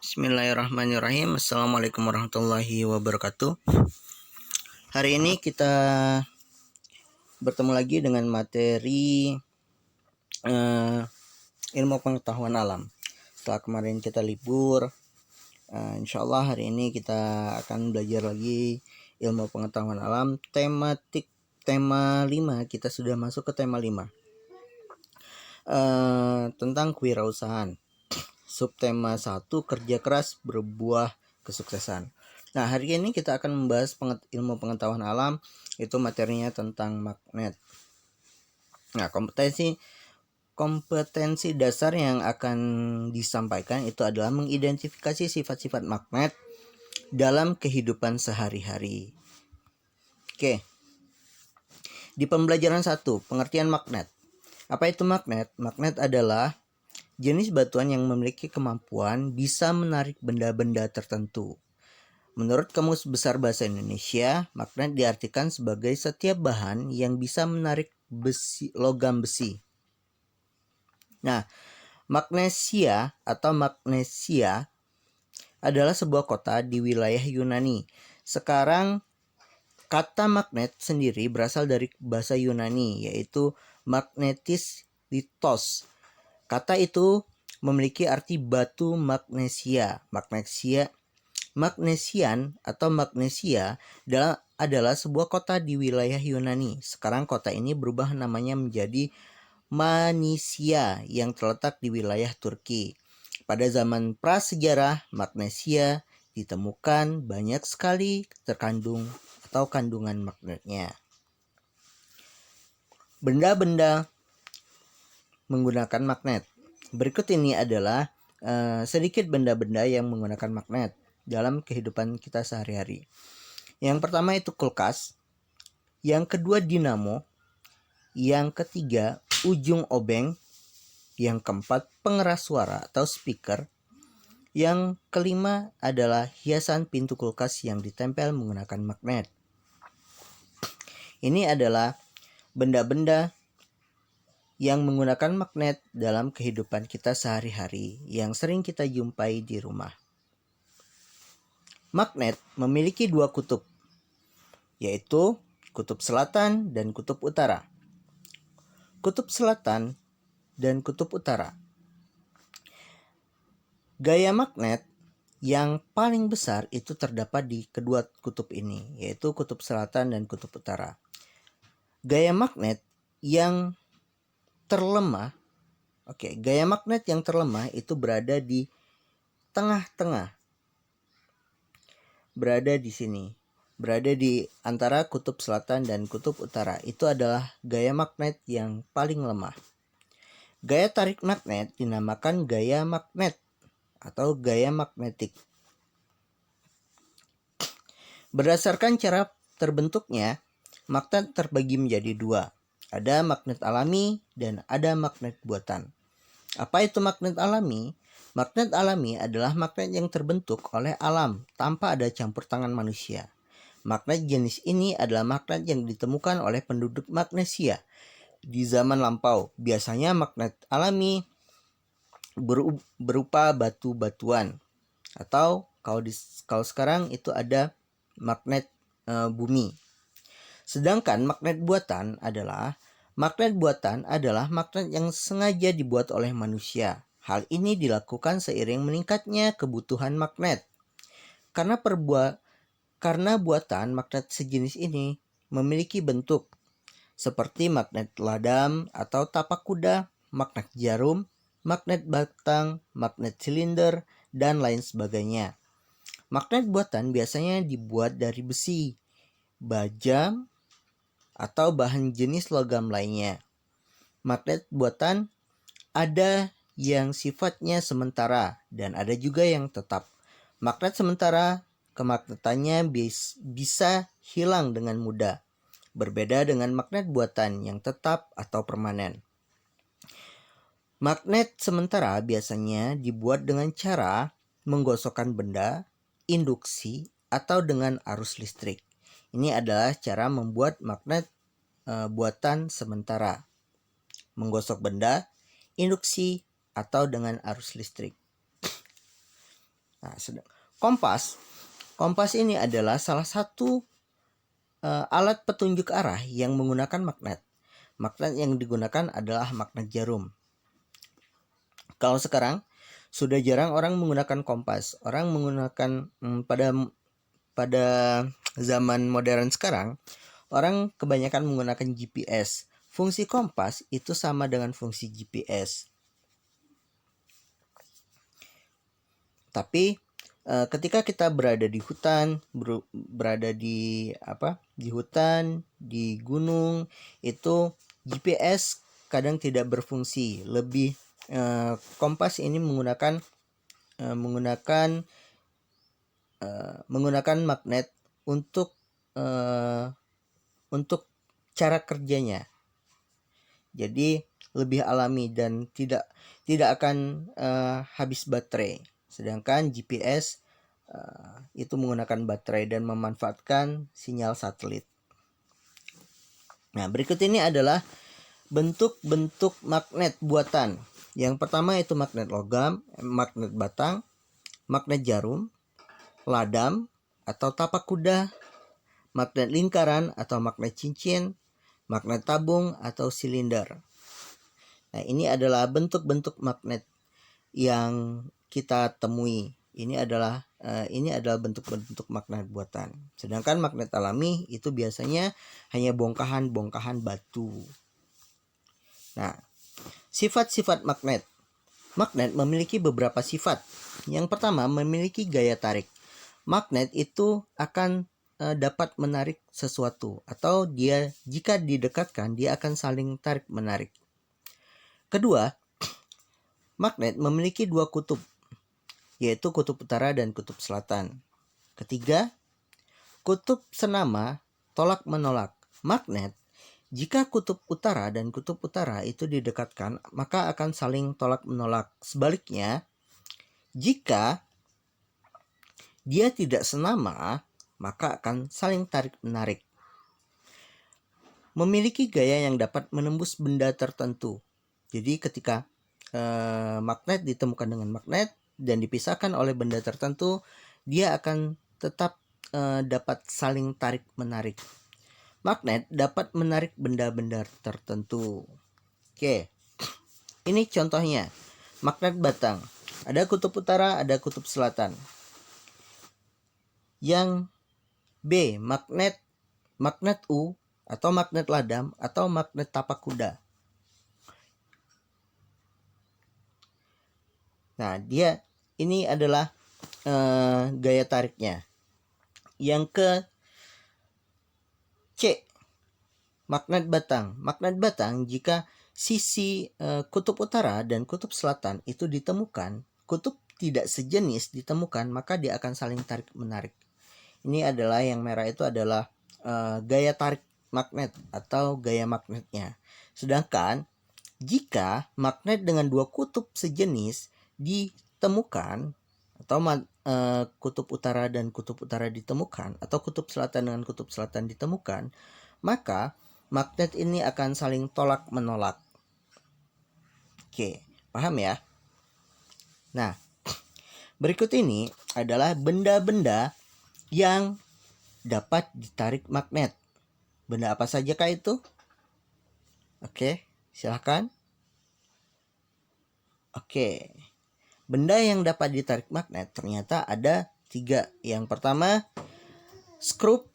Bismillahirrahmanirrahim. Assalamualaikum warahmatullahi wabarakatuh. Hari ini kita bertemu lagi dengan materi ilmu pengetahuan alam. Setelah kemarin kita libur, insya Allah hari ini kita akan belajar lagi ilmu pengetahuan alam. Tema 5, kita sudah masuk ke tema 5, tentang kewirausahaan. Subtema 1, kerja keras berbuah kesuksesan. Nah, hari ini kita akan membahas ilmu pengetahuan alam, itu materinya tentang magnet. Nah, kompetensi dasar yang akan disampaikan itu adalah mengidentifikasi sifat-sifat magnet dalam kehidupan sehari-hari. Oke. Di pembelajaran 1, pengertian magnet. Apa itu magnet? Magnet adalah jenis batuan yang memiliki kemampuan bisa menarik benda-benda tertentu. Menurut Kamus Besar Bahasa Indonesia, magnet diartikan sebagai setiap bahan yang bisa menarik logam besi. Nah, Magnesia atau Magnesia adalah sebuah kota di wilayah Yunani. Sekarang, kata magnet sendiri berasal dari bahasa Yunani, yaitu magnetis litos. Kata itu memiliki arti batu magnesia. Magnesian atau Magnesia adalah sebuah kota di wilayah Yunani. Sekarang kota ini berubah namanya menjadi Manisia yang terletak di wilayah Turki. Pada zaman prasejarah, magnesia ditemukan banyak sekali kandungan magnetnya. Benda-benda menggunakan magnet. Berikut ini adalah sedikit benda-benda yang menggunakan magnet dalam kehidupan kita sehari-hari. Yang pertama itu kulkas, yang kedua dinamo, yang ketiga ujung obeng, yang keempat pengeras suara atau speaker, yang kelima adalah hiasan pintu kulkas yang ditempel menggunakan magnet. Ini adalah benda-benda yang menggunakan magnet dalam kehidupan kita sehari-hari yang sering kita jumpai di rumah. Magnet memiliki dua kutub, yaitu kutub selatan dan kutub utara. Kutub selatan dan kutub utara. Gaya magnet yang paling besar itu terdapat di kedua kutub ini, yaitu kutub selatan dan kutub utara. Gaya magnet yang terlemah, gaya magnet yang terlemah itu berada di tengah-tengah. Berada di sini. Berada di antara kutub selatan dan kutub utara. Itu adalah gaya magnet yang paling lemah. Gaya tarik magnet dinamakan gaya magnet atau gaya magnetik. Berdasarkan cara terbentuknya, magnet terbagi menjadi dua. Ada magnet alami dan ada magnet buatan. Apa itu magnet alami? Magnet alami adalah magnet yang terbentuk oleh alam tanpa ada campur tangan manusia. Magnet jenis ini adalah magnet yang ditemukan oleh penduduk Magnesia di zaman lampau. Biasanya magnet alami berupa batu-batuan, atau kalau sekarang itu ada magnet bumi. Sedangkan magnet buatan adalah magnet yang sengaja dibuat oleh manusia. Hal ini dilakukan seiring meningkatnya kebutuhan magnet. Karena buatan magnet sejenis ini memiliki bentuk seperti magnet ladam atau tapak kuda, magnet jarum, magnet batang, magnet silinder, dan lain sebagainya. Magnet buatan biasanya dibuat dari besi, baja, atau bahan jenis logam lainnya. Magnet buatan ada yang sifatnya sementara dan ada juga yang tetap. Magnet sementara kemagnetannya bisa hilang dengan mudah, berbeda dengan magnet buatan yang tetap atau permanen. Magnet sementara biasanya dibuat dengan cara menggosokkan benda, induksi, atau dengan arus listrik. Ini adalah cara membuat magnet buatan sementara. Menggosok benda, induksi, atau dengan arus listrik. Nah, kompas ini adalah salah satu alat petunjuk arah yang menggunakan magnet. Magnet yang digunakan adalah magnet jarum. Kalau sekarang sudah jarang orang menggunakan kompas. Orang menggunakan pada zaman modern sekarang, orang kebanyakan menggunakan GPS. Fungsi kompas itu sama dengan fungsi GPS. Tapi ketika kita berada di hutan, berada di hutan, di gunung, itu GPS kadang tidak berfungsi. Lebih kompas ini menggunakan magnet untuk cara kerjanya. Jadi lebih alami dan tidak akan habis baterai. Sedangkan GPS itu menggunakan baterai dan memanfaatkan sinyal satelit. Nah, berikut ini adalah bentuk-bentuk magnet buatan. Yang pertama itu magnet logam, magnet batang, magnet jarum, ladam atau tapak kuda, magnet lingkaran atau magnet cincin, magnet tabung atau silinder. Nah, ini adalah bentuk-bentuk magnet yang kita temui. Ini adalah bentuk-bentuk magnet buatan. Sedangkan magnet alami itu biasanya hanya bongkahan-bongkahan batu. Nah, sifat-sifat magnet. Magnet memiliki beberapa sifat. Yang pertama, memiliki gaya tarik. Magnet itu akan dapat menarik sesuatu, atau dia jika didekatkan dia akan saling tarik menarik. Kedua, magnet memiliki dua kutub, yaitu kutub utara dan kutub selatan. Ketiga, kutub senama tolak menolak. Magnet, jika kutub utara dan kutub utara itu didekatkan, maka akan saling tolak menolak. Sebaliknya, jika dia tidak senama, maka akan saling tarik menarik. Memiliki gaya yang dapat menembus benda tertentu. Jadi ketika magnet ditemukan dengan magnet dan dipisahkan oleh benda tertentu, dia akan tetap dapat saling tarik menarik. Magnet dapat menarik benda-benda tertentu. Oke, ini contohnya magnet batang. Ada kutub utara, ada kutub selatan. Yang B, magnet U atau magnet ladam atau magnet tapak kuda. Nah, dia ini adalah gaya tariknya. Yang ke C, magnet batang. Magnet batang jika sisi kutub utara dan kutub selatan itu ditemukan, kutub tidak sejenis ditemukan, maka dia akan saling tarik menarik. Ini adalah yang merah itu adalah gaya tarik magnet atau gaya magnetnya. Sedangkan jika magnet dengan dua kutub sejenis ditemukan, atau kutub utara dan kutub utara ditemukan, atau kutub selatan dengan kutub selatan ditemukan, maka magnet ini akan saling tolak menolak. Oke, paham ya? Nah, berikut ini adalah benda-benda yang dapat ditarik magnet. Benda apa saja kah itu? Oke, silahkan. Oke, benda yang dapat ditarik magnet ternyata ada 3. Yang pertama, skrup.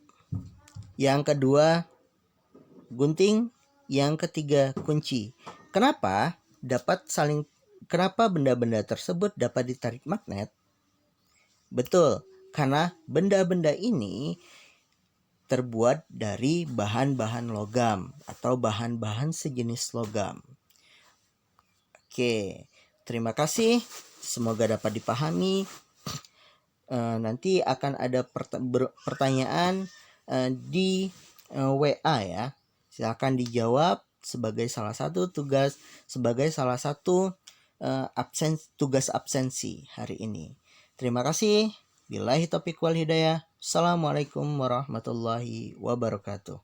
Yang kedua, gunting. Yang ketiga, kunci. Kenapa benda-benda tersebut dapat ditarik magnet? Betul, karena benda-benda ini terbuat dari bahan-bahan logam atau bahan-bahan sejenis logam. Oke, terima kasih. Semoga dapat dipahami. Nanti akan ada pertanyaan di WA ya. Silakan dijawab sebagai salah satu tugas, sebagai salah satu tugas absensi hari ini. Terima kasih. Billahi taufiq wal hidayah. Assalamualaikum warahmatullahi wabarakatuh.